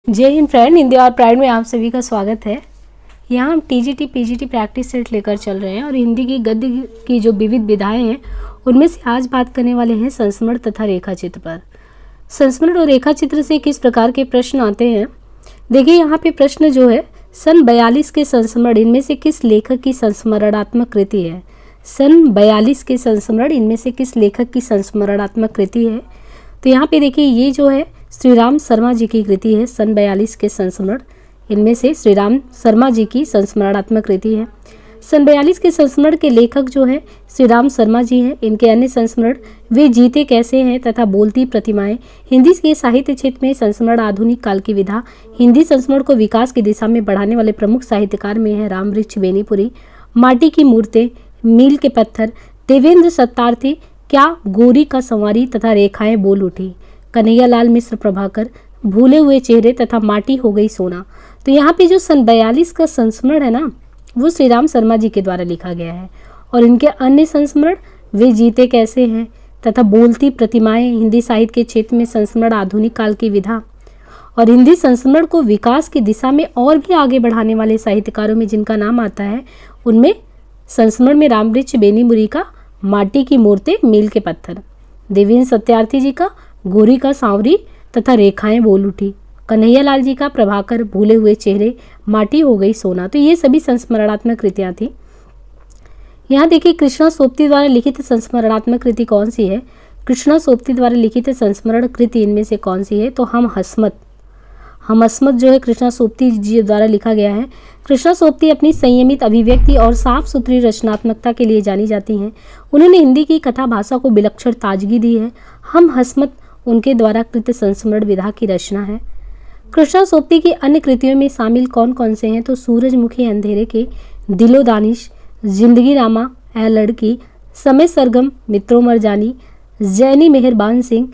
जय हिंद फ्रेंड, हिंदी और प्राइड में आप सभी का स्वागत है। यहाँ हम टीजीटी पीजीटी प्रैक्टिस सेट लेकर चल रहे हैं और हिंदी की गद्य की जो विविध विधाएं हैं उनमें से आज बात करने वाले हैं संस्मरण तथा रेखा चित्र पर। संस्मरण और रेखा चित्र से किस प्रकार के प्रश्न आते हैं, देखिए यहाँ पे प्रश्न जो है सन 42 के संस्मरण इनमें से किस लेखक की संस्मरणात्मक कृति है। सन 42 के संस्मरण इनमें से किस लेखक की संस्मरणात्मक कृति है। तो यहाँ पे देखिए ये जो है श्री राम शर्मा जी की कृति है। सन 42 के संस्मरण इनमें से श्री राम शर्मा जी की संस्मरणात्मक कृति है। सन 42 के संस्मरण के लेखक जो है श्री राम शर्मा जी हैं। इनके अन्य संस्मरण वे जीते कैसे हैं तथा बोलती प्रतिमाएं, हिंदी के साहित्य क्षेत्र में संस्मरण आधुनिक काल की विधा, हिंदी संस्मरण को विकास की दिशा में बढ़ाने वाले प्रमुख साहित्यकार में है राम वृक्ष बेनीपुरी, माटी की मूर्तें, मील के पत्थर, देवेंद्र सत्यार्थी, क्या गोरी का संवारी तथा रेखाएं बोल उठी, कन्हैयालाल मिश्र प्रभाकर, भूले हुए चेहरे तथा माटी हो गई सोना। तो यहाँ पे जो सन 42 का संस्मरण है ना वो श्री राम शर्मा जी के द्वारा लिखा गया है और इनके अन्य संस्मरण वे जीते कैसे हैं तथा बोलती प्रतिमाएं, हिंदी साहित्य के क्षेत्र में संस्मरण आधुनिक काल की विधा और हिंदी संस्मरण को विकास की दिशा में और भी आगे बढ़ाने वाले साहित्यकारों में जिनका नाम आता है उनमें संस्मरण में राम वृक्ष बेनीपुरी का माटी की मूर्तें, मील के पत्थर, देवेंद्र सत्यार्थी जी का गोरी का सांवरी तथा रेखाएं बोल उठी, कन्हैयालाल जी का प्रभाकर, भूले हुए चेहरे, माटी हो गई सोना। तो ये सभी संस्मरणात्मक कृतियां थी। यहाँ देखिए कृष्णा सोपती द्वारा लिखित संस्मरणात्मक कृति कौन सी है। कृष्णा सोपती द्वारा लिखित संस्मरण कृति इनमें से कौन सी है, तो हम अस्मत जो है कृष्णा सोपती जी द्वारा लिखा गया है। कृष्णा सोपती अपनी संयमित अभिव्यक्ति और साफ सुथरी रचनात्मकता के लिए जानी जाती हैं। उन्होंने हिंदी की कथा भाषा को विलक्षण ताजगी दी है। हम हस्मत उनके द्वारा कृत संस्मरण विधा की रचना है। कृष्णा सोपती की अन्य कृतियों में शामिल कौन कौन से हैं, तो सूरजमुखी अंधेरे के, दिलो दानिश, जिंदगी रामा, ए लड़की, समय सरगम, मित्रों मरजानी, जैनी मेहरबान सिंह,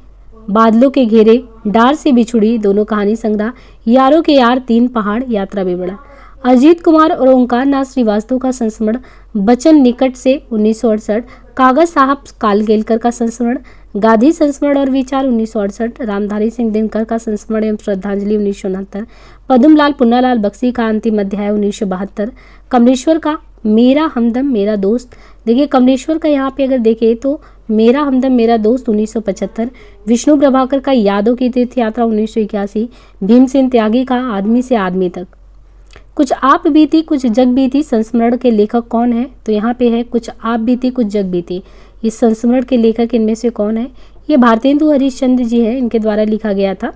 बादलों के घेरे, डार से बिछुड़ी, दोनों कहानी संग्रह, यारों के यार, तीन पहाड़, यात्रा विवरण। अजीत कुमार और ओंकार नाथ श्रीवास्तव का संस्मरण बचन निकट से 1968, कागज साहब कालगेलकर का संस्मरण, गांधी संस्मरण और विचार 1968, रामधारी सिंह दिनकर का संस्मरण एवं श्रद्धांजलि 1969, पद्मलाल पुन्नालाल बख्शी का अंतिम अध्याय 1972, कमलेश्वर का मेरा हमदम मेरा दोस्त, देखिए कमलेश्वर का यहाँ पे अगर देखें तो मेरा हमदम मेरा दोस्त 1975, विष्णु प्रभाकर का यादों की तीर्थ यात्रा 1981, भीमसेन त्यागी का आदमी से आदमी तक। कुछ आप बीती कुछ जग बीती संस्मरण के लेखक कौन है, तो यहाँ पे है कुछ आप बीती कुछ जग बीती। इस संस्मरण के लेखक इनमें से कौन है, ये भारतेंदु हरिश्चंद्र जी है, इनके द्वारा लिखा गया था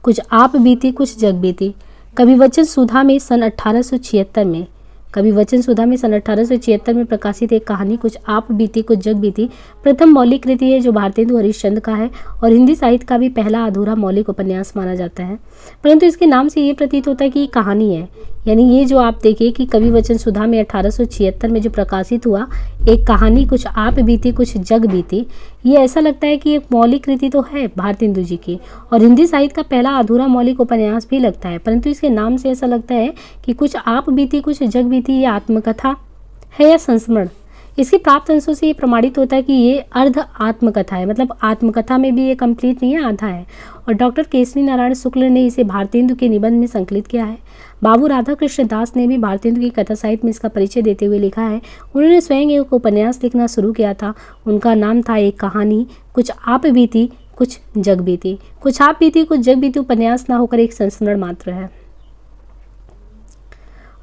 कुछ आप बीती कुछ जग बीती। कवि वचन सुधा में सन 1876 में प्रकाशित एक कहानी कुछ आप बीती कुछ जग बीती प्रथम मौलिक कृति है जो भारतेंदु हरिश्चंद्र का है और हिंदी साहित्य का भी पहला अधूरा मौलिक उपन्यास माना जाता है। परंतु इसके नाम से ये प्रतीत होता है कि ये कहानी है, यानी ये जो आप देखिए कि कवि वचन सुधा में 1876 में जो प्रकाशित हुआ एक कहानी कुछ आप बीती कुछ जग बीती, ये ऐसा लगता है कि एक मौलिक कृति तो है भारतेंदु जी की और हिंदी साहित्य का पहला अधूरा मौलिक उपन्यास भी लगता है, परंतु इसके नाम से ऐसा लगता है कि कुछ आप बीती कुछ जग बीती ये आत्मकथा है या संस्मरण। इसके प्राप्त अंशों से ये प्रमाणित होता है कि ये अर्ध आत्मकथा है, मतलब आत्मकथा में भी ये कंप्लीट नहीं है, आधा है। और डॉक्टर केसरी नारायण शुक्ल ने इसे भारतेंदु के निबंध में संकलित किया है। बाबू राधाकृष्ण दास ने भी भारतेंदु की कथा साहित्य में इसका परिचय देते हुए लिखा है। उन्होंने स्वयं एक उपन्यास लिखना शुरू किया था, उनका नाम था एक कहानी कुछ आप बीती कुछ जग बीती। कुछ आप बीती कुछ जग बीती उपन्यास ना होकर एक संस्मरण मात्र है।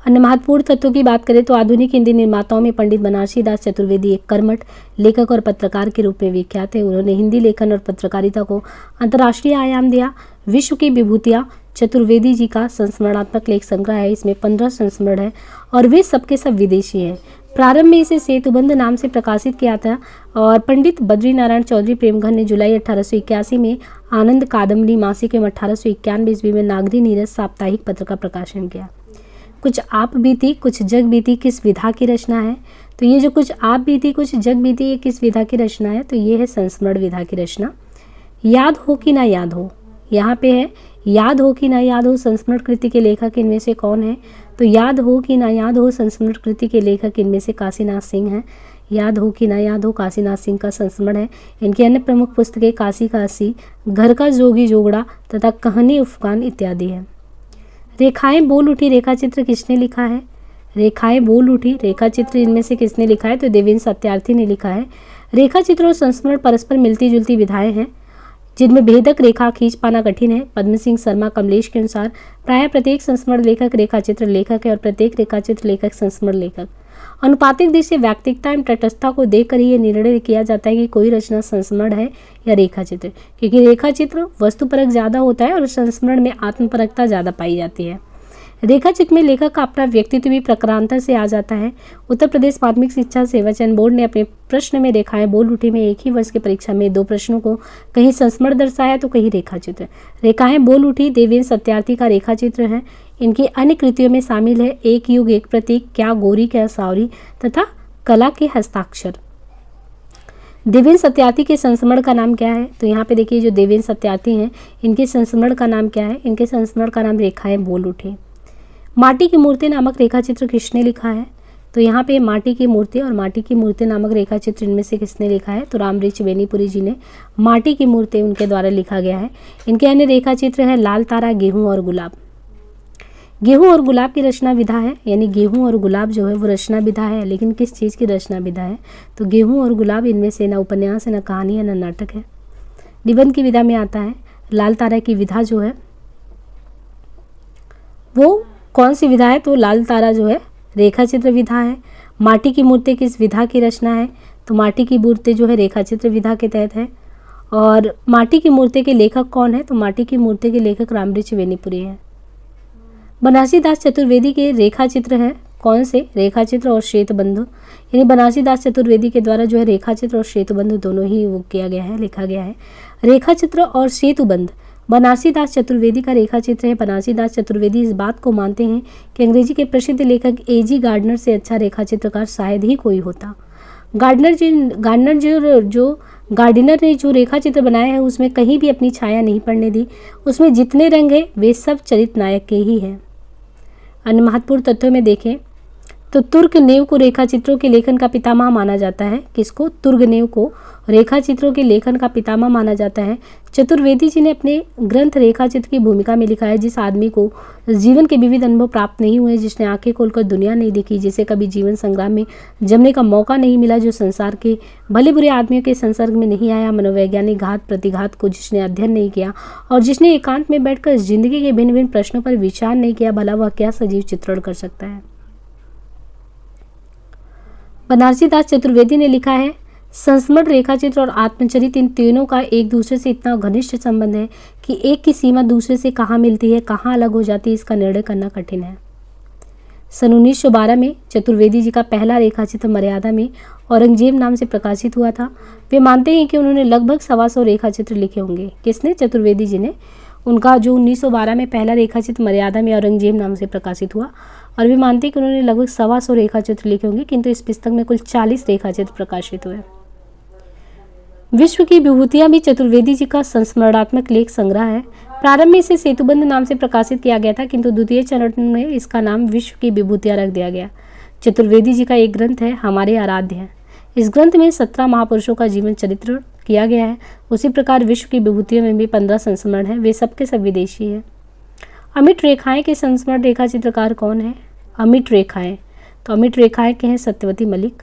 अन्य महत्वपूर्ण तत्वों की बात करें तो आधुनिक हिंदी निर्माताओं में पंडित बनारसी दास चतुर्वेदी एक कर्मठ लेखक और पत्रकार के रूप में विख्यात है। उन्होंने हिंदी लेखन और पत्रकारिता को अंतर्राष्ट्रीय आयाम दिया। विश्व की विभूतियाँ चतुर्वेदी जी का संस्मरणात्मक लेख संग्रह है, इसमें 15 संस्मरण है और वे सबके सब विदेशी हैं। प्रारंभ में इसे सेतुबंध नाम से प्रकाशित किया था और पंडित बद्री नारायण चौधरी प्रेमघर ने जुलाई 1881 में आनंद कादम्बरी मासिक एवं 1891 ईस्वी में नागरी नीरज साप्ताहिक पत्र का प्रकाशन किया। कुछ आप बीती कुछ जग बीती किस विधा की रचना है, तो ये जो कुछ आप बीती कुछ जग बीती ये किस विधा की रचना है, तो ये है संस्मरण विधा की रचना। याद हो कि ना याद हो, यहाँ पे है याद हो कि ना याद हो संस्मरण कृति के लेखक इनमें से कौन है, तो याद हो कि ना याद हो संस्मरण कृति के लेखक इनमें से काशीनाथ सिंह हैं। याद हो कि ना याद हो काशीनाथ सिंह का संस्मरण है। इनकी अन्य प्रमुख पुस्तकें काशी का अस्सी, घर का जोगी जोगड़ा तथा कहानी अफगान इत्यादि है। रेखाएं बोल उठी रेखा चित्र किसने लिखा है? रेखाएं बोल उठी रेखा चित्र इनमें से किसने लिखा है? तो देवेंद्र सत्यार्थी ने लिखा है। रेखा चित्र और संस्मरण परस्पर मिलती जुलती विधाएं हैं जिनमें भेदक रेखा खींच पाना कठिन है। पद्म सिंह शर्मा कमलेश के अनुसार प्रायः प्रत्येक संस्मरण लेखक रेखा चित्र लेखक है और प्रत्येक रेखा चित्र लेखक संस्मरण लेखक। अनुपातिक दृष्टि से व्याक्तिकता एवं तटस्थता को देखकर ही यह निर्णय किया जाता है कि कोई रचना संस्मरण है या रेखा चित्र, क्योंकि रेखा चित्र वस्तुपरक ज़्यादा होता है और संस्मरण में आत्मपरकता ज़्यादा पाई जाती है। रेखा चित्र में लेखक का अपना व्यक्तित्व भी प्रकारांतर से आ जाता है। उत्तर प्रदेश माध्यमिक शिक्षा सेवा चयन बोर्ड ने अपने प्रश्न में रेखाएं बोल उठी में एक ही वर्ष की परीक्षा में 2 प्रश्नों को कहीं संस्मरण दर्शाया तो कहीं रेखा चित्र। रेखाएं बोल उठी देवेंद्र सत्यार्थी का रेखा चित्र है। इनकी अन्य कृतियों में शामिल है एक युग एक प्रतीक, क्या गोरी क्या सावरी तथा कला के हस्ताक्षर। देवेंद्र सत्यार्थी के संस्मरण का नाम क्या है? तो यहाँ पे देखिए जो देवेंद्र सत्यार्थी हैं इनके संस्मरण का नाम क्या है? इनके संस्मरण का नाम रेखाएं बोल उठी। माटी की मूर्ति नामक रेखा चित्र किसने लिखा है? तो यहाँ पे माटी की मूर्ति और माटी की मूर्ति नामक रेखा चित्र इनमें से किसने लिखा है? तो रामरिच बेनीपुरी जी ने माटी की मूर्ति उनके द्वारा लिखा गया है। इनके अन्य रेखा चित्र है लाल तारा, गेहूं और गुलाब। गेहूं और गुलाब की रचना विधा है, यानी गेहूं और गुलाब जो है वो रचना विधा है, लेकिन किस चीज़ की रचना विधा है? तो गेहूं और गुलाब इनमें से ना उपन्यास है, ना कहानी है, ना नाटक है, निबंध की विधा में आता है। लाल तारा की विधा जो है वो कौन सी विधा है? तो लाल तारा जो है रेखा चित्र विधा है। माटी की मूर्ति किस विधा की रचना है? तो माटी की मूर्ति जो है रेखा चित्र विधा के तहत है। और माटी की मूर्ति के लेखक कौन है? तो माटी की मूर्ति के लेखक रामरिच बेनीपुरी हैं। बनारसी दास चतुर्वेदी के रेखा चित्र हैं कौन से? रेखा चित्र और श्वेतबंधु, यानी बनारसी दास चतुर्वेदी के द्वारा जो है रेखा चित्र और श्वेतबंधु दोनों ही वो किया गया है, लिखा गया है। रेखा चित्र और श्वेतबंध बनारसी दास चतुर्वेदी का रेखा चित्र है। बनारसी दास चतुर्वेदी इस बात को मानते हैं कि अंग्रेजी के प्रसिद्ध लेखक A.G. गार्डनर से अच्छा रेखा चित्रकार शायद ही कोई होता। गार्डनर ने जो रेखा चित्र बनाया है उसमें कहीं भी अपनी छाया नहीं पड़ने दी। उसमें जितने रंग हैं वे सब चरित्र नायक के ही हैं। अन्य महत्वपूर्ण तथ्यों में देखें तो तुर्गनेव को रेखा चित्रों के लेखन का पितामह माना जाता है। किसको? तुर्गनेव को रेखा चित्रों के लेखन का पितामह माना जाता है। चतुर्वेदी जी ने अपने ग्रंथ रेखा चित्र की भूमिका में लिखा है, जिस आदमी को जीवन के विविध अनुभव प्राप्त नहीं हुए, जिसने आंखें खोलकर दुनिया नहीं देखी, जिसे कभी जीवन संग्राम में जमने का मौका नहीं मिला, जो संसार के भले बुरे आदमियों के संसर्ग में नहीं आया, मनोवैज्ञानिक घात प्रतिघात को जिसने अध्ययन नहीं किया और जिसने एकांत में बैठकर जिंदगी के भिन्न भिन्न प्रश्नों पर विचार नहीं किया, भला वह क्या सजीव चित्रण कर सकता है। बनारसी दास चतुर्वेदी ने लिखा है, संस्मरण रेखा चित्र और आत्मचरित इन तीनों का एक दूसरे से इतना घनिष्ठ संबंध है कि एक की सीमा दूसरे से कहाँ मिलती है, कहाँ अलग हो जाती है, इसका निर्णय करना कठिन है। सन 1912 में चतुर्वेदी जी का पहला रेखा चित्र मर्यादा में औरंगजेब नाम से प्रकाशित हुआ था। वे मानते हैं कि उन्होंने लगभग 125 रेखा चित्र लिखे होंगे। किसने? चतुर्वेदी जी ने। उनका जो 1912 में पहला रेखा चित्र मर्यादा में औरंगजेब नाम से प्रकाशित हुआ और वे मानते हैं कि उन्होंने लगभग 125 रेखा चित्र लिखे होंगे, किंतु इस पुस्तक में कुल 40 रेखा चित्र प्रकाशित हुए। विश्व की विभूतियां भी चतुर्वेदी जी का संस्मरणात्मक लेख संग्रह है। प्रारंभ में इसे सेतुबंध नाम से प्रकाशित किया गया था, किंतु द्वितीय चरण में इसका नाम विश्व की विभूतियां रख दिया गया। चतुर्वेदी जी का एक ग्रंथ है हमारे आराध्य हैं। इस ग्रंथ में 17 महापुरुषों का जीवन चरित्र किया गया है। उसी प्रकार विश्व की विभूतियों में भी 15 संस्मरण हैं, वे सबके सब विदेशी हैं। अमिट रेखाएं के संस्मरण रेखा चित्रकार कौन है? अमिट रेखाएं, तो अमिट रेखाएं के हैं सत्यवती मलिक।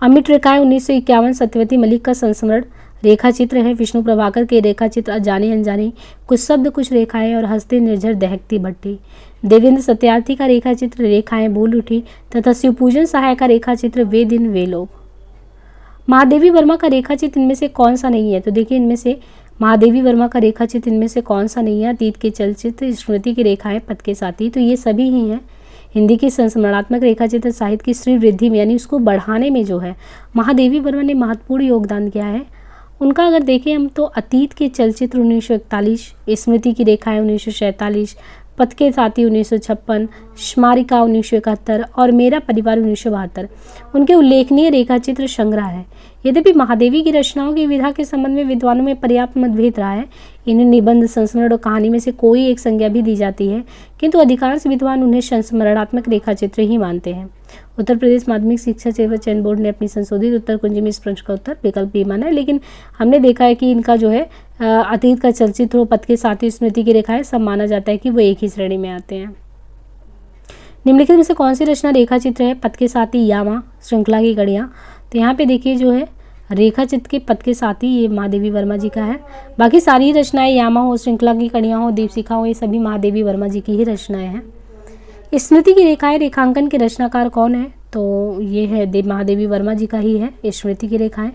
अमिट रेखाएं 1951 सत्यवती मलिक का संस्मरण रेखा चित्र है। विष्णु प्रभाकर के रेखा चित्र जाने अनजाने, कुछ शब्द कुछ रेखाएं और हंसते निर्झर दहकती भट्टी। देवेंद्र सत्यार्थी का रेखा चित्र रेखाएं बोल उठी तथा शिवपूजन सहाय का रेखा चित्र वे दिन वे लोग। महादेवी वर्मा का रेखा चित्र इनमें से कौन सा नहीं है? तो देखिए इनमें से महादेवी वर्मा का रेखा चित्र इनमें से कौन सा नहीं है? अतीत के चलचित्र, स्मृति की रेखाएं, पथ के साथी, तो ये सभी ही हैं। हिंदी की संस्मरणात्मक रेखा चित्र साहित्य की श्री वृद्धि में यानी उसको बढ़ाने में जो है महादेवी वर्मा ने महत्वपूर्ण योगदान किया है। उनका अगर देखें हम तो अतीत के चलचित्र 1941, स्मृति की रेखाएं 1947, पथ के साथी 1956, स्मारिका 1971 और मेरा परिवार 1972 उनके उल्लेखनीय रेखाचित्र संग्रह है। यद्यपि महादेवी की रचनाओं की विधा के संबंध में विद्वानों में पर्याप्त मतभेद रहा है। इन्हें निबंध, संस्मरण और कहानी में से कोई एक संज्ञा भी दी जाती है, किंतु अधिकांश विद्वान उन्हें संस्मरणात्मक रेखाचित्र ही मानते हैं। उत्तर प्रदेश माध्यमिक शिक्षा सेवा चयन बोर्ड ने अपनी संशोधित उत्तर कुंजी में इस प्रश्न का उत्तर विकल्प बी माना है। लेकिन हमने देखा है कि इनका जो है अतीत का चलचित्र, पथ के साथी, स्मृति की रेखाएं सब माना जाता है कि वो एक ही श्रेणी में आते हैं। निम्नलिखित में से कौन सी रचना रेखा चित्र है? पथ के साथी, यामा, श्रृंखला की कड़ियाँ। तो यहाँ पे देखिए जो है रेखा चित्र के पथ के साथी ये महादेवी वर्मा जी का है। बाकी सारी रचनाएं यामा हो, श्रृंखला की कड़ियाँ हो, दीपशिखा हो, ये सभी महादेवी वर्मा जी की ही रचनाएं हैं। स्मृति की रेखाएं, रेखांकन के रचनाकार कौन है? तो ये है महादेवी वर्मा जी का ही है स्मृति की रेखाएं।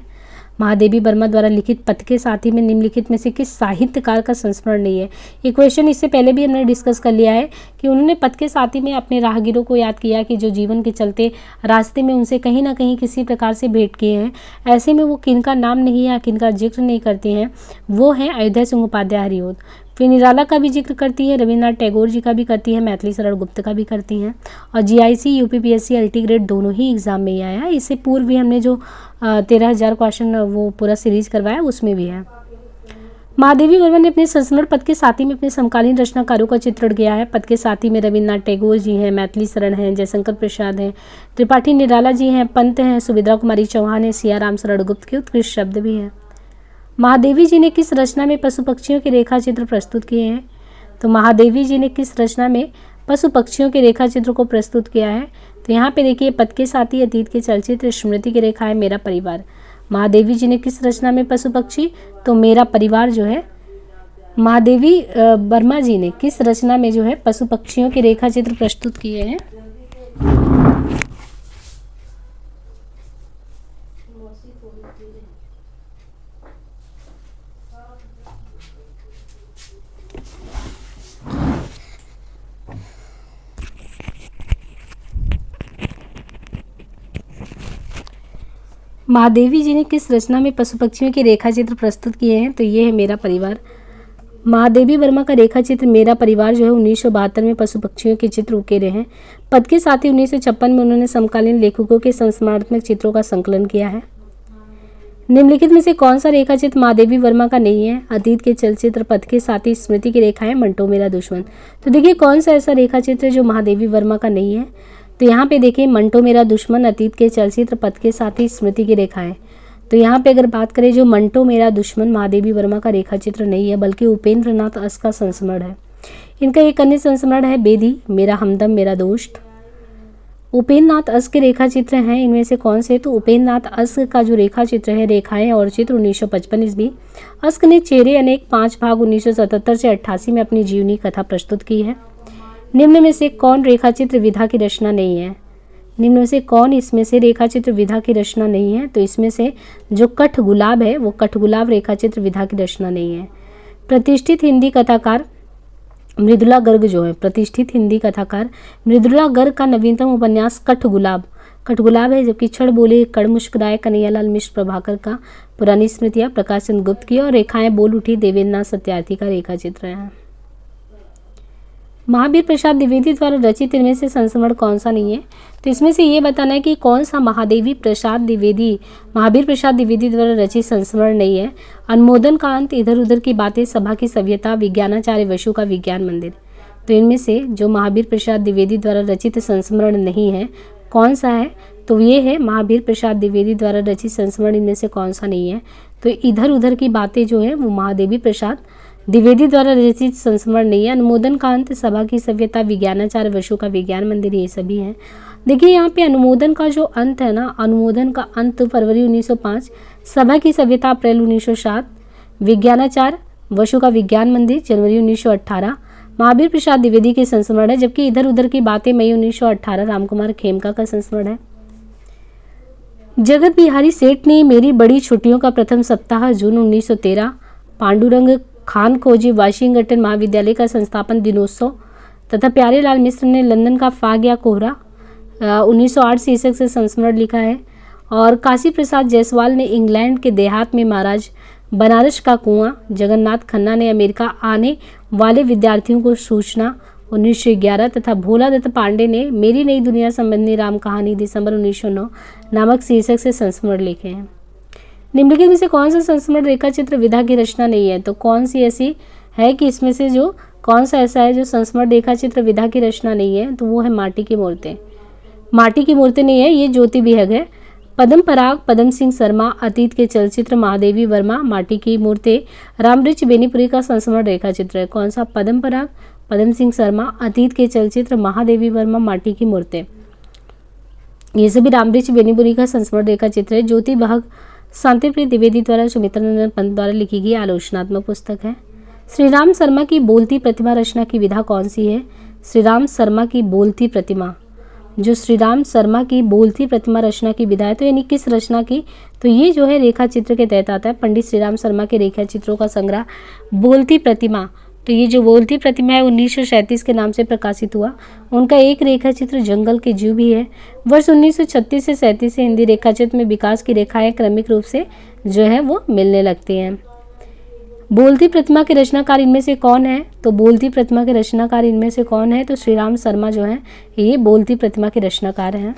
महादेवी वर्मा द्वारा लिखित पथ के साथी में निम्नलिखित में से किस साहित्यकार का संस्मरण नहीं है? ये क्वेश्चन इससे पहले भी हमने डिस्कस कर लिया है कि उन्होंने पथ के साथी में अपने राहगीरों को याद किया कि जो जीवन के चलते रास्ते में उनसे कहीं ना कहीं किसी प्रकार से भेंट किए हैं। ऐसे में वो किनका नाम नहीं या किनका जिक्र नहीं करती हैं, वो हैं अयोध्या सिंह उपाध्याय हरिऔध। फिर निराला का भी जिक्र करती है, रविन्द्रनाथ टैगोर जी का भी करती है, मैथिली शरण गुप्त का भी करती हैं। और GIC, UPPSC, LT ग्रेड दोनों ही एग्जाम में ही आया है। इससे पूर्व भी हमने जो 13,000 क्वेश्चन वो पूरा सीरीज करवाया उसमें भी है। महादेवी वर्मा ने अपने संस्मरण पथ के साथी में अपने समकालीन रचनाकारों का चित्रण किया है। पथ के साथी में रविन्द्रनाथ टैगोर जी हैं, मैथिली शरण हैं, जयशंकर प्रसाद हैं, त्रिपाठी निराला जी हैं, पंत हैं, सुभद्रा कुमारी चौहान है, सियाराम शरण गुप्त के उत्कृष्ट शब्द भी हैं। महादेवी जी ने किस रचना में पशु पक्षियों के रेखा चित्र प्रस्तुत किए हैं? तो महादेवी जी ने किस रचना में पशु पक्षियों के रेखा चित्र को प्रस्तुत किया है? तो यहाँ पे देखिए पथ के साथी, अतीत के चलचित्र, स्मृति की रेखाएं, मेरा परिवार। महादेवी जी ने किस रचना में पशु पक्षी? तो मेरा परिवार जो है महादेवी वर्मा जी ने किस रचना में जो है पशु पक्षियों के रेखा चित्र प्रस्तुत किए हैं? महादेवी जी ने किस रचना में पशु पक्षियों के रेखा चित्र प्रस्तुत किए हैं? तो ये है मेरा परिवार। महादेवी वर्मा का रेखा चित्र मेरा परिवार जो है 1972 में पशु पक्षियों के चित्र उकेरे हैं। पथ के साथ ही 1956 में उन्होंने समकालीन लेखकों के संस्मरणात्मक चित्रों का संकलन किया है। निम्नलिखित में से कौन सा रेखा चित्र महादेवी वर्मा का नहीं है? अतीत के चलचित्र, पथ के साथी, स्मृति की रेखाएं, मंटो मेरा दुश्मन। तो देखिए कौन सा ऐसा रेखा चित्र जो महादेवी वर्मा का नहीं है? तो यहाँ पे देखिए मंटो मेरा दुश्मन, अतीत के चलचित्र, पथ के साथी, स्मृति की रेखाएं। तो यहाँ पे अगर बात करें जो मंटो मेरा दुश्मन महादेवी वर्मा का रेखा चित्र नहीं है बल्कि उपेंद्र नाथ अस का संस्मरण है। इनका एक अन्य संस्मरण है बेदी, मेरा हमदम मेरा दोस्त। उपेंद्र नाथ अस के रेखा चित्र हैं इनमें से कौन से? तो उपेंद्र नाथ अस का जो रेखा चित्र है, रेखाएं और चित्र 1955 ईस्वी। अस्क ने चेहरे अनेक 5 भाग 1977 से 88 में अपनी जीवनी कथा प्रस्तुत की है। निम्न में से कौन रेखा चित्र विधा की रचना नहीं है? निम्न में से कौन इसमें से रेखा चित्र विधा की रचना नहीं है? तो इसमें से जो कठ गुलाब है वो कठ गुलाब रेखा चित्र विधा की रचना नहीं है। प्रतिष्ठित हिंदी कथाकार मृदुला गर्ग जो है, प्रतिष्ठित हिंदी कथाकार मृदुला गर्ग का नवीनतम उपन्यास कठ गुलाब है। जबकि छड़ बोले कड़ मुस्कुराए कन्हैयालाल मिश्र प्रभाकर का पुरानी स्मृतियाँ प्रकाश चंद्र गुप्त की और रेखाएं बोल उठी देवेंद्रनाथ सत्यार्थी का रेखा चित्र है। महावीर प्रसाद द्विवेदी द्वारा रचित इनमें से संस्मरण कौन सा नहीं है? तो इसमें से ये बताना है कि कौन सा महावीर प्रसाद द्विवेदी द्वारा रचित संस्मरण नहीं है। अनुमोदन का अंत, इधर उधर की बातें, सभा की सभ्यता, विज्ञानाचार्य वसु का विज्ञान मंदिर। तो इनमें से जो महावीर प्रसाद द्विवेदी द्वारा रचित संस्मरण नहीं है कौन सा है? तो ये है महावीर प्रसाद द्विवेदी द्वारा रचित संस्मरण इनमें से कौन सा नहीं है? तो इधर उधर की बातें जो है वो महादेवी प्रसाद द्विवेदी द्वारा रचित संस्मरण नहीं है। अनुमोदन का अंत, सभा की सभ्यता, विज्ञानाचार्य वसु का विज्ञान मंदिर, ये सभी हैं। देखिए यहाँ पे अनुमोदन का जो अंत है ना, अनुमोदन का अंत फरवरी 1905, सभा की सभ्यता अप्रैल 1907, विज्ञानाचार्य वसु का विज्ञान मंदिर जनवरी 1918 महावीर प्रसाद द्विवेदी के संस्मरण है। जबकि इधर उधर की बातें मई 1918 रामकुमार खेमका का संस्मरण है। जगत बिहारी सेठ ने मेरी बड़ी छुट्टियों का प्रथम सप्ताह जून 1913, पांडुरंग खान खोजी वाशिंगटन महाविद्यालय का संस्थापन दिनोत्सव तथा प्यारेलाल मिश्र ने लंदन का फाग या कोहरा 1908 शीर्षक से संस्मरण लिखा है। और काशी प्रसाद जायसवाल ने इंग्लैंड के देहात में महाराज बनारस का कुआं, जगन्नाथ खन्ना ने अमेरिका आने वाले विद्यार्थियों को सूचना 1911 तथा भोला दत्त पांडे ने मेरी नई दुनिया संबंधी राम कहानी दिसंबर 1909 नामक शीर्षक से संस्मरण लिखे हैं। निम्नलिखित में से कौन सा संस्मरण रेखा चित्र विधा की रचना नहीं है? तो कौन सी ऐसी है कि इसमें से जो कौन सा ऐसा है जो संस्मरण रेखा चित्र विधा की रचना नहीं है? तो वो है माटी की मूर्तें। माटी की मूर्ति नहीं है, ये ज्योति विहग है। पद्म पराग पद्म सिंह शर्मा, अतीत के चलचित्र महादेवी वर्मा, माटी की मूर्ति। रामवृक्ष बेनीपुरी का संस्मरण रेखा चित्र है। कौन सा? पद्म पराग पद्म सिंह शर्मा, अतीत के चलचित्र महादेवी वर्मा, माटी की मूर्ति। ये सभी रामवृक्ष बेनीपुरी का संस्मरण रेखा चित्र है। ज्योति विहग शांतिप्रिय द्विवेदी द्वारा सुमित्रा नंदन पंत द्वारा लिखी गई आलोचनात्मक पुस्तक है। श्रीराम शर्मा की बोलती प्रतिमा रचना की विधा कौन सी है? श्रीराम शर्मा की बोलती प्रतिमा, जो श्रीराम शर्मा की बोलती प्रतिमा रचना की विधा है, तो यानी किस रचना की? तो ये जो है रेखा चित्र के तहत आता है। पंडित श्रीराम शर्मा के रेखा चित्रों का संग्रह बोलती प्रतिमा। तो ये जो बोलती प्रतिमा है 1937 के नाम से प्रकाशित हुआ। उनका एक रेखा चित्र जंगल के जीव भी है। वर्ष 1936 से 37 से हिंदी रेखा चित्र में विकास की रेखाएं क्रमिक रूप से जो है वो मिलने लगती हैं। बोलती प्रतिमा के रचनाकार इनमें से कौन है? तो बोलती प्रतिमा के रचनाकार इनमें से कौन है? तो श्रीराम शर्मा जो है ये बोलती प्रतिमा के रचनाकार हैं।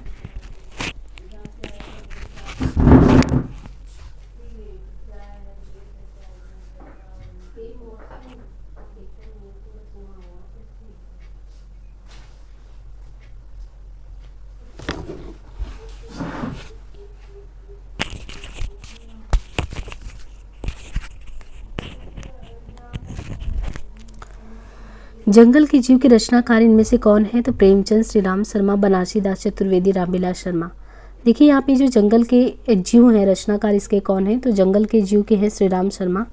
जंगल के जीव के रचनाकार इनमें से कौन है? तो प्रेमचंद, श्रीराम शर्मा, बनारसी दास चतुर्वेदी, रामविलास शर्मा। देखिए यहाँ पे जो जंगल के जीव हैं रचनाकार इसके कौन है? तो जंगल के जीव के हैं श्रीराम शर्मा।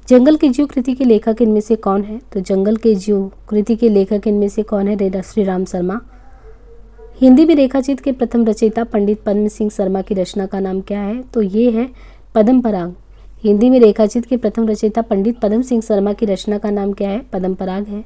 जंगल के जीव कृति के लेखक इनमें से कौन है? तो जंगल के जीव कृति के लेखक इनमें से कौन है? श्रीराम शर्मा। हिंदी में रेखाचित्र के प्रथम रचयिता पंडित पद्म सिंह शर्मा की रचना का नाम क्या है? तो ये है पद्म पराग। हिंदी में रेखाचित्र के प्रथम रचयिता पंडित पद्म सिंह शर्मा की रचना का नाम क्या है? पद्म पराग है।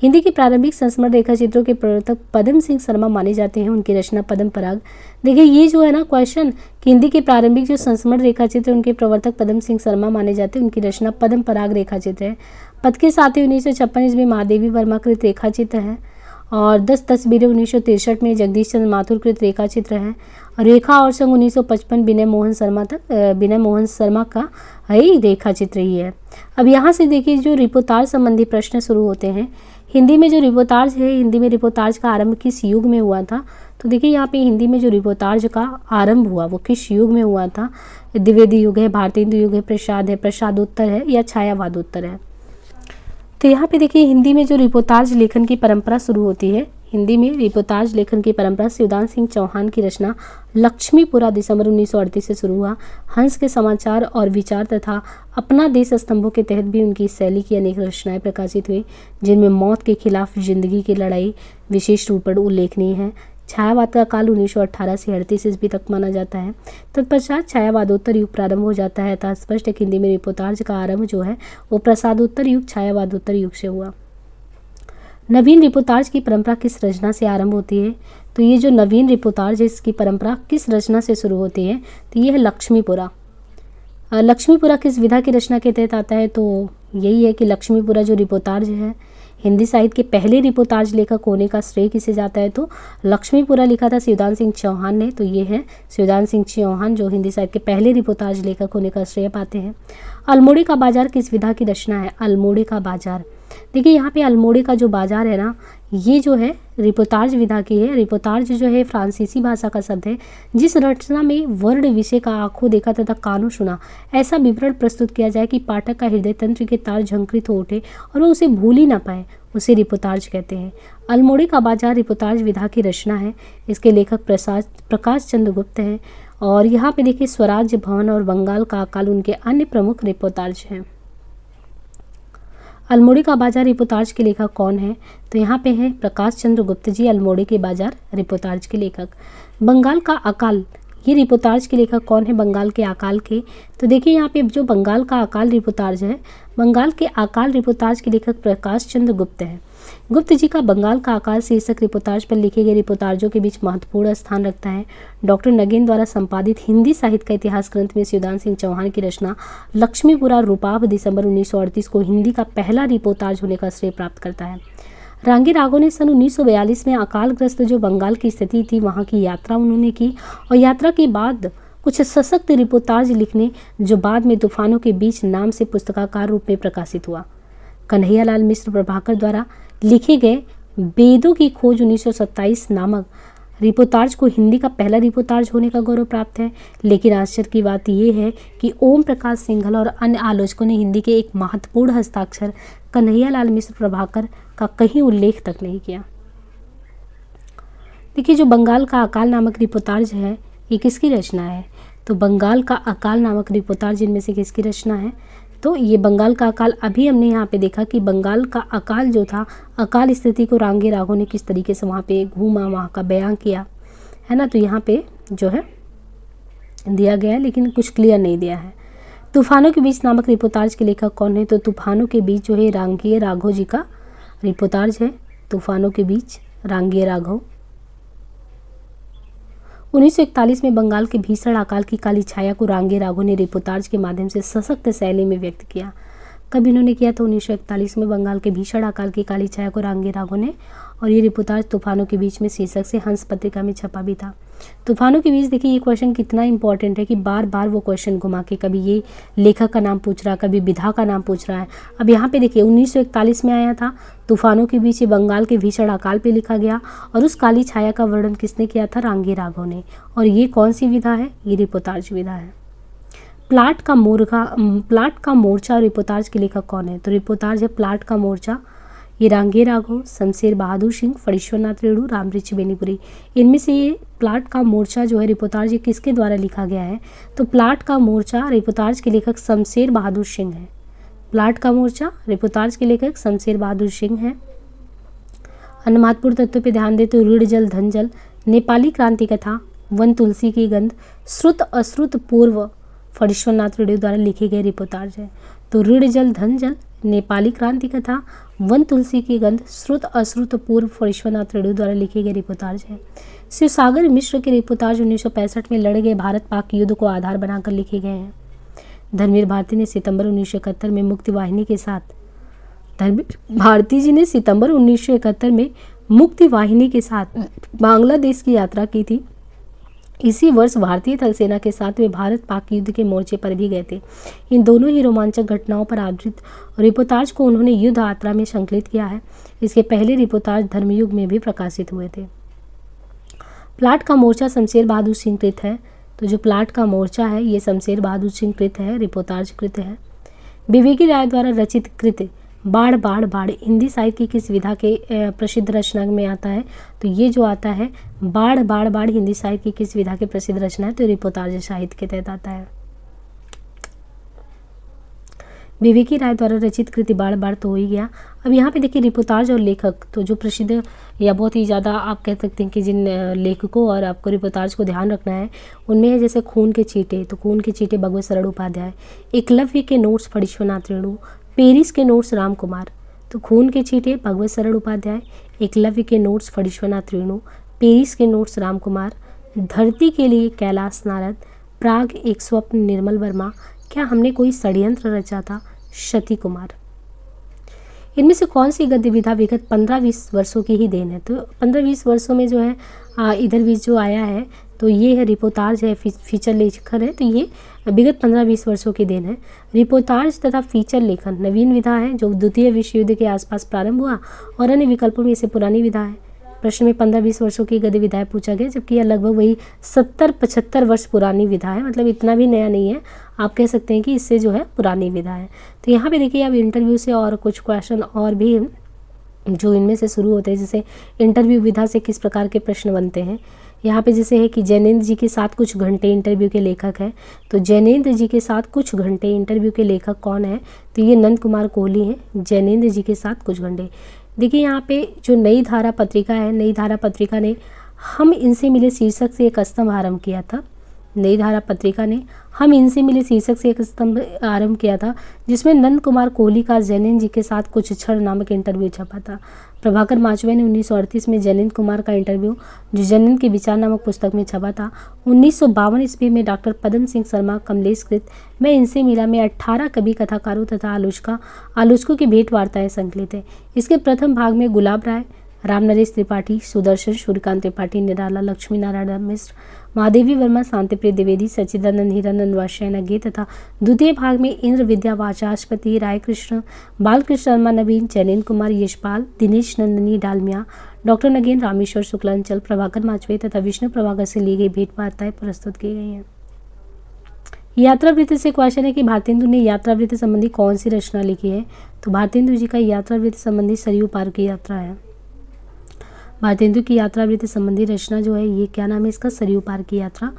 हिंदी के प्रारंभिक संस्मरण रेखा चित्रों के प्रवर्तक पद्म सिंह शर्मा माने जाते हैं, उनकी रचना पद्म पराग। देखिए ये जो है ना क्वेश्चन कि हिंदी के प्रारंभिक जो संस्मरण रेखा चित्र उनके प्रवर्तक पद्म सिंह शर्मा माने जाते हैं, उनकी रचना पद्म पराग रेखा चित्र है। पद के साथ ही 1956 ईस्वी महादेवी वर्मा कृत रेखा चित्र है और 10 तस्वीरें 1963 में जगदीश चंद्र माथुर कृत रेखा चित्र है। रेखा और संग 1955 विनय मोहन शर्मा का ही रेखा चित्र ही है। अब यहाँ से देखिए जो रिपोर्ताज संबंधी प्रश्न शुरू होते हैं। हिंदी में जो रिपोर्ताज है, हिंदी में रिपोर्ताज का आरंभ किस युग में हुआ था? तो देखिए यहाँ पे हिंदी में जो रिपोर्ताज का आरंभ हुआ वो किस युग में हुआ था? द्विवेदी युग है, भारतेंदु युग है, प्रसादोत्तर है या छायावादोत्तर है? तो यहाँ पे देखिए हिंदी में जो रिपोर्ताज लेखन की परंपरा शुरू होती है, हिंदी में रिपोर्ताज लेखन की परंपरा शिवदान सिंह चौहान की रचना लक्ष्मीपुरा दिसंबर 1938 से शुरू हुआ। हंस के समाचार और विचार तथा अपना देश स्तंभों के तहत भी उनकी शैली की अनेक रचनाएं प्रकाशित हुई, जिनमें मौत के खिलाफ जिंदगी की लड़ाई विशेष रूप पर उल्लेखनीय है। छायावाद का काल 1918 से 38 ईस्वी तक माना जाता है। तत्पश्चात छायावादोत्तर युग प्रारंभ हो जाता है। अतः स्पष्ट है कि हिंदी में रिपोर्ताज का आरंभ जो है वो प्रसादोत्तर युग छायावादोत्तर युग से हुआ। नवीन रिपोर्ताज की परंपरा किस रचना से आरंभ होती है? तो ये जो नवीन रिपोर्ताज है इसकी परंपरा किस रचना से शुरू होती है? तो ये है लक्ष्मीपुरा। लक्ष्मीपुरा किस विधा की रचना के तहत आता है? तो यही है कि लक्ष्मीपुरा जो रिपोर्ताज है, हिंदी साहित्य के पहले रिपोर्ताज लेखक होने का श्रेय किसे जाता है? तो लक्ष्मीपुरा लिखा था शिवदान सिंह चौहान ने। तो ये है शिवदान सिंह चौहान जो हिंदी साहित्य के पहले रिपोर्ताज लेखक होने का श्रेय पाते हैं। अल्मोड़े का बाजार किस विधा की रचना है? अल्मोड़े का बाजार, देखिए यहाँ पे अल्मोड़े का जो बाजार है ना, ये जो है रिपोर्ताज विधा की है। रिपोर्ताज जो है फ्रांसीसी भाषा का शब्द है, जिस रचना में वर्ण विषय का आंखों देखा तथा कानों सुना ऐसा विवरण प्रस्तुत किया जाए कि पाठक का हृदय तंत्र के तार झंकृत हो उठे और वो उसे भूल ही ना पाए, उसे रिपोर्ताज कहते हैं। अल्मोड़े का बाजार रिपोर्ताज विधा की रचना है। इसके लेखक प्रकाश चंद्र गुप्त हैं और यहाँ पे देखिए स्वराज्य भवन और बंगाल का अकाल उनके अन्य प्रमुख रिपोर्ताज हैं। अल्मोड़े का बाजार रिपोर्ताज के लेखक कौन है? तो यहाँ पे हैं प्रकाश चंद्र गुप्त जी, अल्मोड़े के बाजार रिपोर्ताज के लेखक। बंगाल का अकाल, ये रिपोर्ताज के लेखक कौन है? बंगाल के अकाल के, तो देखिए यहाँ पे जो बंगाल का अकाल रिपोर्ताज है, बंगाल के अकाल रिपोर्ताज के लेखक प्रकाश चंद्र गुप्त हैं। गुप्त जी का बंगाल का अकाल शीर्षक रिपोर्ताज पर लिखे गए रिपोर्ताजों के बीच महत्वपूर्ण स्थान रखता है। डॉक्टर नगेन द्वारा संपादित हिंदी साहित्य का इतिहास ग्रंथ में शिवदान सिंह चौहान की रचना लक्ष्मीपुरा रूपाभ दिसंबर 1938 को हिंदी का पहला रिपोर्ताज होने का श्रेय प्राप्त करता है। रांगे राघव ने सन 1942 में अकालग्रस्त जो बंगाल की स्थिति थी वहाँ की यात्रा उन्होंने की और यात्रा के बाद कुछ सशक्त रिपोर्ताज लिखने जो बाद में तूफानों के बीच नाम से पुस्तकाकार रूप में प्रकाशित हुआ। कन्हैयालाल मिश्र प्रभाकर द्वारा लिखे गए वेदों की खोज 1927 नामक रिपोर्ताज को हिंदी का पहला रिपोर्ताज होने का गौरव प्राप्त है। लेकिन आश्चर्य की बात यह है कि ओम प्रकाश सिंघल और अन्य आलोचकों ने हिंदी के एक महत्वपूर्ण हस्ताक्षर कन्हैयालाल मिश्र प्रभाकर का कहीं उल्लेख तक नहीं किया। देखिए, जो बंगाल का अकाल नामक रिपोर्ताज है ये किसकी रचना है? तो बंगाल का अकाल नामक रिपोर्ताज इनमें से किसकी रचना है? तो ये बंगाल का अकाल, अभी हमने यहाँ पे देखा कि बंगाल का अकाल जो था, अकाल स्थिति को रांगे राघव ने किस तरीके से वहाँ पे घूमा, वहाँ का बयां किया है ना। तो यहाँ पे जो है दिया गया है लेकिन कुछ क्लियर नहीं दिया है। तूफानों के बीच नामक रिपोर्ताज के लेखक कौन है? तो तूफानों के बीच जो है रांगे राघव जी का रिपोर्ताज है। तूफानों के बीच रांगे राघव। 1941 में बंगाल के भीषण अकाल की काली छाया को रांगे राघव ने रिपोर्ताज के माध्यम से सशक्त शैली में व्यक्त किया। कब इन्होंने किया? तो 1941 में बंगाल के भीषण अकाल की काली छाया को रांगे राघव ने, और ये रिपोर्ताज तूफानों के बीच में शीर्षक से हंस पत्रिका में छपा भी था। तूफानों के बीच, देखिए ये क्वेश्चन कितना इंपॉर्टेंट है कि बार बार वो क्वेश्चन घुमा के कभी ये लेखक का नाम पूछ रहा है, कभी विधा का नाम पूछ रहा है। अब यहाँ पे देखिए 1941 में आया था तूफानों के बीच, ये बंगाल के भीषण अकाल पे लिखा गया और उस काली छाया का वर्णन किसने किया था? रांगे राघव ने। और ये कौन सी विधा है? ये रिपोर्ताज विधा है। प्लाट का मोर्चा रिपोर्ताज के लेखक कौन है? तो रिपोर्ताज है प्लाट का मोर्चा। ये रांगे राघव, शमशेर बहादुर सिंह, फणीश्वरनाथ रेणु, रामरिच बेनीपुरी, इनमें से ये प्लाट का मोर्चा जो है रिपोर्ताज ये किसके द्वारा लिखा गया है? तो प्लाट का मोर्चा रिपोर्ताज के लेखक शमशेर बहादुर सिंह है। प्लाट का मोर्चा रिपोर्ताज के लेखक शमशेर बहादुर सिंह है। अन्य महत्वपूर्ण तत्वों पर ध्यान दे तो ऋण जल धन जल, नेपाली क्रांति कथा, वन तुलसी की गंध, श्रुत अश्रुत पूर्व फणीश्वरनाथ रेणु द्वारा लिखे गए रिपोर्ताज है। तो ऋण जल धन जल, नेपाली क्रांति कथा, वन तुलसी की गंध, श्रुत अश्रुत पूर्व फणीश्वरनाथ रेणु द्वारा लिखे गए रिपोर्ताज है। शिवसागर मिश्र के रिपोर्ताज 1965 में लड़े गए भारत पाक युद्ध को आधार बनाकर लिखे गए हैं। धर्मवीर भारती ने सितंबर 1971 में मुक्ति वाहिनी के साथ मुक्ति वाहिनी के साथ बांग्लादेश की यात्रा की थी। इसी वर्ष भारतीय थल सेना के साथ वे भारत पाक युद्ध के मोर्चे पर भी गए थे। इन दोनों ही रोमांचक घटनाओं पर आधारित रिपोर्ताज को उन्होंने युद्ध यात्रा में संकलित किया है। इसके पहले रिपोर्ताज धर्मयुग में भी प्रकाशित हुए थे। प्लाट का मोर्चा शमशेर बहादुर सिंह कृत है। तो जो प्लाट का मोर्चा है ये शमशेर बहादुर सिंह कृत है, रिपोर्ताज कृत है। विवेकी राय द्वारा रचित कृत बाढ़ बाढ़ बाढ़ हिंदी साहित्य की किस विधा के प्रसिद्ध रचना में आता है? तो ये जो आता है बाढ़ बाढ़ बाढ़ हिंदी साहित्य की किस विधा के प्रसिद्ध रचना है? तो रिपोर्ताज साहित्य के तहत आता है। विवेकी राय द्वारा रचित कृति बाढ़ बाढ़ तो हो ही गया। अब यहाँ पे देखिए रिपोर्ताज और लेखक, तो जो प्रसिद्ध या बहुत ही ज़्यादा आप कह सकते हैं कि जिन लेखकों और आपको रिपोर्ताज को ध्यान रखना है उनमें है जैसे खून के चीटे, तो खून के चीटे भगवत शरण उपाध्याय, एकलव्य के नोट्स फणीश्वरनाथ रेणु, पेरिस के नोट्स राम कुमार। तो खून के चीटे भगवत शरण उपाध्याय, एकलव्य के नोट्स फणीश्वरनाथ रेणु, पेरिस के नोट्स राम कुमार, धरती के लिए कैलाश नारद, प्राग एक स्वप्न निर्मल वर्मा, क्या हमने कोई षड्यंत्र रचा था, शती कुमार। इनमें से कौन सी गद्य विधा विगत 15-20 वर्षों की ही देन है? तो 15-20 वर्षों में जो है इधर भी जो आया है तो ये है रिपोर्ताज है, फीचर लेखन है, तो ये विगत 15-20 वर्षों की देन है। रिपोर्ताज तथा फीचर लेखन नवीन विधा है जो द्वितीय विश्व युद्ध के आसपास प्रारंभ हुआ और अन्य विकल्पों में इसे पुरानी विधा है। प्रश्न में 15-20 वर्षों की गद्य विधाएं पूछा गया, जबकि यह लगभग वही 70-75 वर्ष पुरानी विधा है, मतलब इतना भी नया नहीं है, आप कह सकते हैं कि इससे जो है पुरानी विधा है। तो यहाँ पे देखिए अब इंटरव्यू से और कुछ क्वेश्चन और भी जो इनमें से शुरू होते हैं, जैसे इंटरव्यू विधा से किस प्रकार के प्रश्न बनते हैं। यहाँ पे जैसे है कि जैनेंद्र जी के साथ कुछ घंटे इंटरव्यू के लेखक हैं, तो जैनेंद्र जी के साथ कुछ घंटे इंटरव्यू के लेखक कौन है? तो ये नंद कुमार कोहली हैं, जैनेंद्र जी के साथ कुछ घंटे। देखिए यहाँ पे जो नई धारा पत्रिका है, नई धारा पत्रिका ने हम इनसे मिले शीर्षक से एक स्तंभ आरंभ किया था। नई धारा पत्रिका ने हम इनसे मिले शीर्षक से एक स्तंभ आरंभ किया था, जिसमें नंद कुमार कोहली का जैनेंद्र जी के साथ कुछ क्षण नामक इंटरव्यू छपा था। प्रभाकर माचवे ने 1938 में जैनेंद्र कुमार का इंटरव्यू जो जैनेंद्र के विचार नामक पुस्तक में छपा था। 1952 ईस्वी में डॉक्टर पदम सिंह शर्मा कमलेशकृत मैं इनसे मिला में 18 कवि कथाकारों तथा आलोचकों की भेंट वार्ताएं संकलित है। इसके प्रथम भाग में गुलाब राय, राम नरेश त्रिपाठी, सुदर्शन, सूर्यकांत त्रिपाठी, निराला, लक्ष्मी नारायण मिश्र, महादेवी वर्मा, शांतिप्रिय द्विवेदी, सच्चिदानंद हीरानंद वात्स्यायन गे तथा द्वितीय भाग में इंद्र विद्या वाचस्पति, रायकृष्ण, बालकृष्ण वर्मा, नवीन, जैनेन कुमार, यशपाल, दिनेश नंदिनी डालमिया, डॉक्टर नगेन, रामेश्वर शुक्लांचल, प्रभाकर माचवे तथा विष्णु प्रभाकर से ली गई भेंट वार्ताएं प्रस्तुत की गई हैं। यात्रावृत्ति से क्वेश्चन है कि भारतेंदु ने यात्रावृत्ति संबंधी कौन सी रचना लिखी है। तो भारतेंदु जी का यात्रावृत्ति संबंधी सरयू पार की यात्रा है। भारतेंदु की यात्रावृत्ति संबंधी रचना जो है ये क्या नाम है इसका, सरयू पार की यात्रा।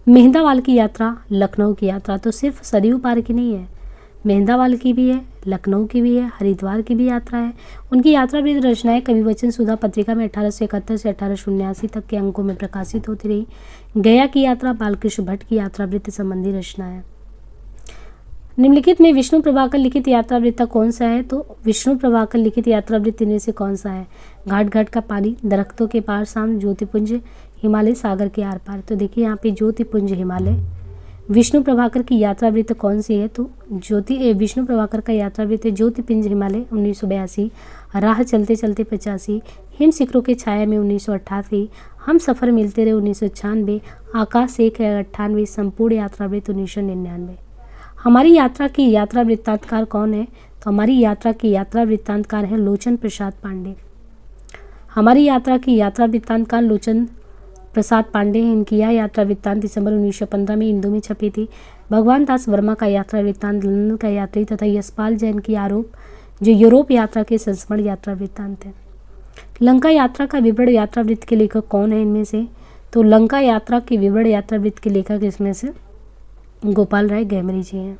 मेहंदावाल की यात्रा, लखनऊ की यात्रा, तो सिर्फ सरयू पार की नहीं है, मेहंदावाल की भी है, लखनऊ की भी है, हरिद्वार की भी यात्रा है। उनकी यात्रावृत्ति रचनाएं कविवचन सुधा पत्रिका में 1871 से 1879 तक के अंकों में प्रकाशित होती रही। गया की यात्रा बालकृष्ण भट्ट की यात्रावृत्ति संबंधी रचना है। निम्नलिखित में विष्णु प्रभाकर लिखित यात्रावृत्त कौन सा है। तो विष्णु प्रभाकर लिखित यात्रावृत्ति इनमें से कौन सा है। घाट घाट का पानी, दरख्तों के पार शाम, ज्योतिपुंज, हिमालय, सागर के आर पार। तो देखिए यहाँ पे ज्योतिपुंज हिमालय विष्णु प्रभाकर की यात्रावृत्त कौन सी है। तो विष्णु प्रभाकर का यात्रावृत्त ज्योतिपुंज हिमालय 1982, राह चलते चलते 85, हिम शिखरों के छाया में 1988, हम सफ़र मिलते रहे 1996, आकाश एक है 98, संपूर्ण यात्रावृत्त 1999। हमारी यात्रा की यात्रा वृत्तांतकार कौन है। तो हमारी यात्रा की यात्रा वृत्तांतकार है लोचन प्रसाद पांडे। हमारी यात्रा की यात्रा वृत्तांतकार लोचन प्रसाद पांडे हैं। इनकी यह यात्रा वृत्तांत दिसंबर 1915 में हिंदू में छपी थी। भगवान दास वर्मा का यात्रा वृत्तांत लंदन का यात्री तथा यशपाल जैन की आरोप जो यूरोप यात्रा के संस्मरण यात्रा वृत्तांत है। लंका यात्रा का विवरण यात्रा वृत्त के लेखक कौन है इनमें से। तो लंका यात्रा के विवरण यात्रा वृत्त के लेखक इसमें से गोपाल राय गैमरी जी हैं।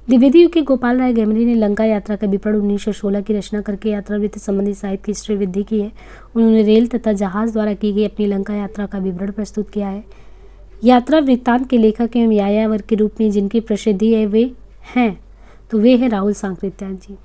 द्विवेदी युग के गोपाल राय गैमरी ने लंका यात्रा का विवरण 1916 की रचना करके यात्रावृत्ति संबंधी साहित्य की श्रीवृद्धि की है। उन्होंने रेल तथा जहाज द्वारा की गई अपनी लंका यात्रा का विवरण प्रस्तुत किया है। यात्रा वृत्तांत के लेखक एवं यायावर के रूप में जिनकी प्रसिद्धि है वे हैं तो वे हैं राहुल सांकृत्यायन जी।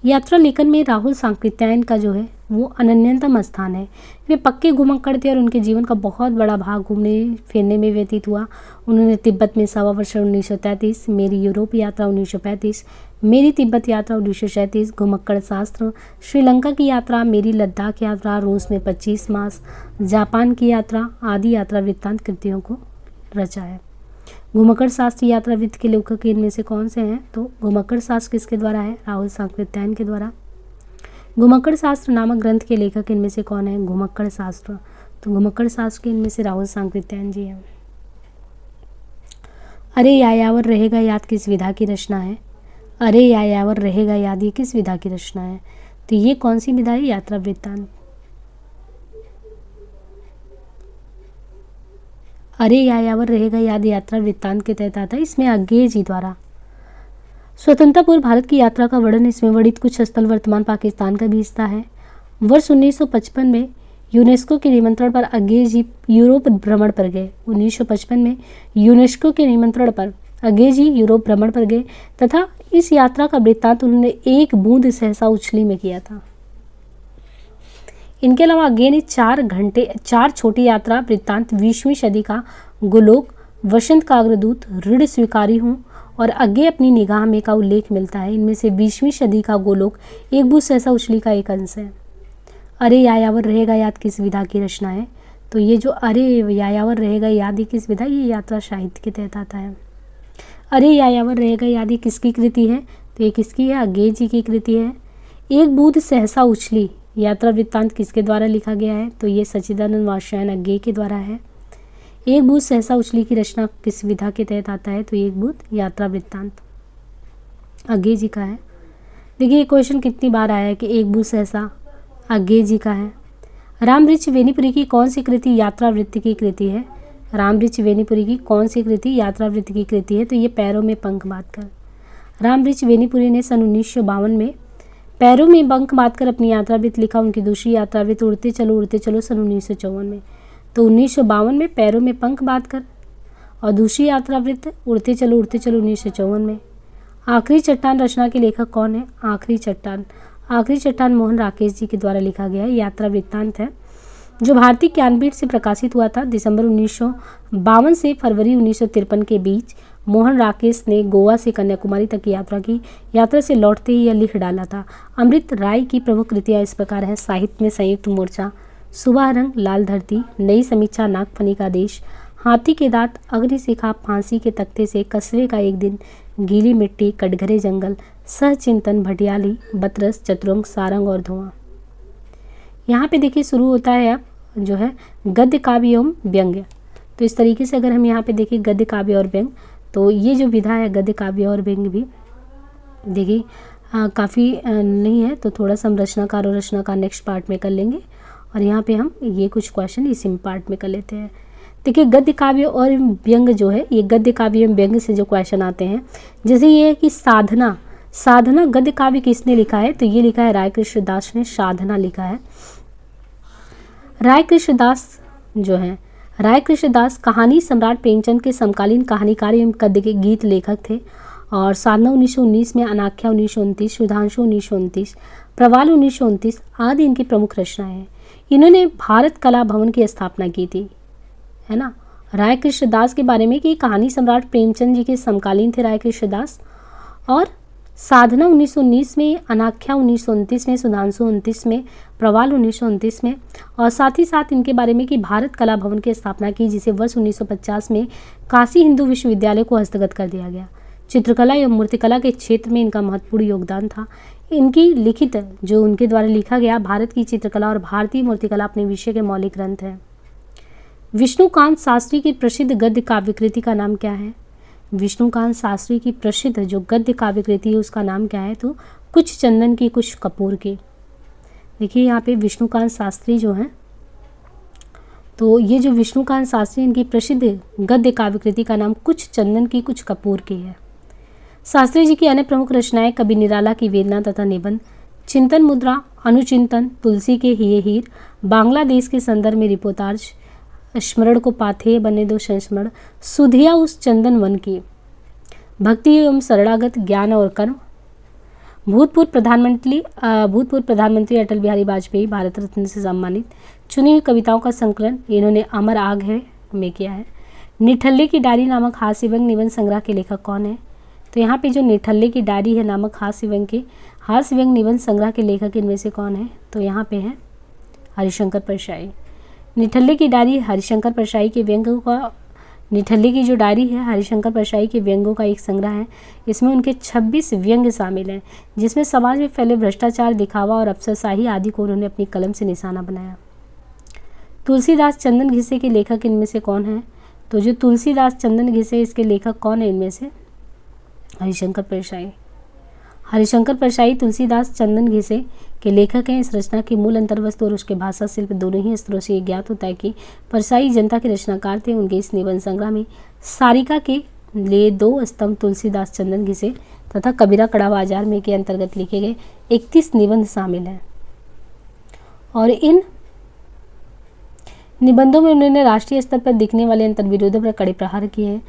यात्रा लेखन में राहुल सांकृत्यायन का जो है वो अनन्यतम स्थान है। वे पक्के घुमक्कड़ थे और उनके जीवन का बहुत बड़ा भाग घूमने फिरने में व्यतीत हुआ। उन्होंने तिब्बत में 1.25 वर्ष 1933, मेरी यूरोप यात्रा 1935, मेरी तिब्बत यात्रा 1937, घुमक्कड़ शास्त्र, श्रीलंका की यात्रा, मेरी लद्दाख यात्रा, रूस में 25 मास, जापान की यात्रा आदि यात्रा वृत्तांत कृतियों को रचा है। घुमक्कड़ शास्त्र यात्रा वृत्त के लेखक इनमें से कौन से हैं। तो घुमक्कड़ शास्त्र किसके द्वारा है, राहुल सांकृत्यायन के द्वारा। घुमक्कड़ शास्त्र नामक ग्रंथ के लेखक इनमें से कौन है, घुमक्कड़ शास्त्र। तो घुमक्कड़ शास्त्र के इनमें से राहुल सांकृत्यायन जी हैं। अरे यायावर रहेगा याद किस विधा की रचना है। अरे यायावर रहेगा याद ये किस विधा की रचना है। तो ये कौन सी विधा है, यात्रा वृत्तांत। अरे यायावर रहेगा याद यात्रा वृत्तांत के तहत आता है। इसमें अज्ञेय जी द्वारा स्वतंत्रता पूर्व भारत की यात्रा का वर्णन इसमें वर्णित कुछ स्थल वर्तमान पाकिस्तान का भी हिस्सा है। वर्ष 1955 में यूनेस्को के निमंत्रण पर अज्ञेय जी यूरोप भ्रमण पर गए। 1955 में यूनेस्को के निमंत्रण पर अज्ञेय जी यूरोप भ्रमण पर गए तथा इस यात्रा का वृत्तांत उन्होंने एक बूंद सहसा उछली में किया था। इनके अलावा अज्ञेय ने 4 छोटी यात्रा वृत्तांत 20वीं सदी का गोलोक, वसंत का अग्रदूत, ऋण स्वीकारी हूँ और अज्ञेय अपनी निगाह में का उल्लेख मिलता है। इनमें से 20वीं सदी का गोलोक एक बूंद सहसा उछली का एक अंश है। अरे यायावर रहेगा याद किस विधा की रचना है। तो ये जो अरे यायावर रहेगा याद किस विधा, ये यात्रा साहित्य के तहत आता है। अरे यायावर रहेगा याद ये किसकी कृति है। तो ये किसकी है, अज्ञेय जी की कृति है। एक बूंद सहसा उछली यात्रा वृत्तांत किसके द्वारा लिखा गया है। तो ये सच्चिदानंद वात्स्यायन अज्ञेय के द्वारा है। एक बूंद सहसा उछली की रचना किस विधा के तहत आता है। तो एक बूंद यात्रा वृत्तांत अज्ञेय जी का है। देखिए ये क्वेश्चन कितनी बार आया है कि एक बूंद सहसा अज्ञेय जी का है। रामवृक्ष वेनीपुरी की कौन सी कृति यात्रा वृत्त की कृति है। रामवृक्ष वेनीपुरी की कौन सी कृति यात्रा वृत्त की कृति है। तो ये पैरों में पंख बांधकर। रामवृक्ष वेनीपुरी ने सन 1952 में पैरों में पंख बांधकर अपनी यात्रा वृत्त लिखा। उनकी दूसरी यात्रा वृत्त उड़ते चलो सन 1954 में। तो 1952 में पैरों में पंख बांधकर और दूसरी यात्रा वृत्त उड़ते चलो 1954 में। आखिरी चट्टान रचना के लेखक कौन है। आखिरी चट्टान मोहन राकेश जी के द्वारा लिखा गया है। यात्रा वृत्तांत है जो भारतीय ज्ञानपीठ से प्रकाशित हुआ था। दिसंबर 1952 से फरवरी 1953 के बीच मोहन राकेश ने गोवा से कन्याकुमारी तक की यात्रा की। यात्रा से लौटते ही यह लिख डाला था। अमृत राय की प्रमुख कृतियाँ इस प्रकार हैं। साहित्य में संयुक्त मोर्चा, सुबह रंग, लाल धरती, नई समीक्षा, नागफनी का देश, हाथी के दांत, अग्निशिखा, फांसी के तख्ते से, कस्बे का एक दिन, गीली मिट्टी, कटघरे जंगल, सहचिंतन, भटियाली, बतरस, चतुरंग, सारंग और धुआं। यहाँ पे देखिए शुरू होता है अब जो है गद्य काव्य एवं व्यंग्य। तो इस तरीके से अगर हम यहाँ पे देखिए गद्य काव्य और व्यंग्य, तो ये जो विधा है गद्य काव्य और व्यंग्य भी देखिए काफ़ी नहीं है, तो थोड़ा सा हम रचनाकार और रचनाकार नेक्स्ट पार्ट में कर लेंगे। और यहाँ पे हम ये कुछ क्वेश्चन इसी पार्ट में कर लेते हैं। देखिए गद्य काव्य और व्यंग्य जो है, ये गद्य काव्य एवं व्यंग्य से जो क्वेश्चन आते हैं, जैसे ये है कि साधना गद्य काव्य किसने लिखा है, तो ये लिखा है राय कृष्णदास ने, साधना लिखा है। राय कृष्णदास कहानी सम्राट प्रेमचंद के समकालीन कहानीकार एवं गद्य के गीत लेखक थे। और साधना 1919 में, अनाख्या 1929, सुधांशु 1929, प्रवाल 1929 आदि इनकी प्रमुख रचनाएं हैं। इन्होंने भारत कला भवन की स्थापना की थी, है ना। राय कृष्णदास के बारे में कि कहानी सम्राट प्रेमचंद जी के समकालीन थे राय कृष्णदास। और साधना 1919 में, अनाख्या 1929 में, सुधांशु 29 में, प्रवाल 1929 में। और साथ ही साथ इनके बारे में कि भारत कला भवन की स्थापना की, जिसे वर्ष 1950 में काशी हिंदू विश्वविद्यालय को हस्तगत कर दिया गया। चित्रकला एवं मूर्तिकला के क्षेत्र में इनका महत्वपूर्ण योगदान था। इनकी लिखित जो उनके द्वारा लिखा गया भारत की चित्रकला और भारतीय मूर्तिकला अपने विषय के मौलिक ग्रंथ हैं। विष्णुकांत शास्त्री की प्रसिद्ध गद्य काव्यकृति का नाम क्या है? विष्णुकांत शास्त्री की प्रसिद्ध जो गद्य काव्यकृति है उसका नाम क्या है? तो कुछ चंदन की कुछ कपूर की। देखिए यहाँ पे विष्णुकांत शास्त्री जो हैं, तो ये जो विष्णुकांत शास्त्री इनकी प्रसिद्ध गद्य काव्यकृति का नाम कुछ चंदन की कुछ कपूर की है। शास्त्री जी की अन्य प्रमुख रचनाएं कवि निराला की वेदना तथा निबंध, चिंतन मुद्रा, अनुचिंतन, तुलसी के हिये हीर, बांग्लादेश के संदर्भ में रिपोर्टाज, स्मरण को पाथेय बने दो संस्मरण, सुधिया उस चंदन वन की, भक्ति एवं शरणागत, ज्ञान और कर्म। भूतपूर्व प्रधानमंत्री अटल बिहारी वाजपेयी भारत रत्न से सम्मानित। चुनी हुई कविताओं का संकलन इन्होंने अमर आग है में किया है। निठल्ले की डायरी नामक हास्य व्यंग्य निबंध संग्रह के लेखक कौन है? तो यहाँ पे जो निठल्ले की डायरी है नामक हास्य व्यंग्य निबंध संग्रह के लेखक इनमें से कौन है? तो यहाँ पे है हरिशंकर परशाई। निठल्ले की डायरी हरिशंकर परशाई के व्यंग्यों का, निठल्ले की जो डायरी है हरिशंकर परशाई के व्यंग्यों का एक संग्रह है। इसमें उनके 26 व्यंग्य शामिल हैं, जिसमें समाज में फैले भ्रष्टाचार, दिखावा और अफसरशाही आदि को उन्होंने अपनी कलम से निशाना बनाया। तुलसीदास चंदन घिसे के लेखक इनमें से कौन है? तो जो तुलसीदास चंदन घिसे इसके लेखक कौन है इनमें से? हरिशंकर परशाई। हरिशंकर परशाई तुलसीदास चंदन घिसे के लेखक हैं। इस रचना की मूल अंतर्वस्तु और उसके भाषा शिल्प दोनों ही स्तरों से ये ज्ञात होता है कि परशाई जनता के रचनाकार थे। उनके इस निबंध संग्रह में सारिका के लिए 2 स्तंभ तुलसीदास चंदन घिसे तथा कबीरा कड़ा बाजार में के अंतर्गत लिखे गए 31 निबंध शामिल हैं। और इन निबंधों में उन्होंने राष्ट्रीय स्तर पर दिखने वाले अंतर्विरोधों पर कड़े प्रहार किए हैं।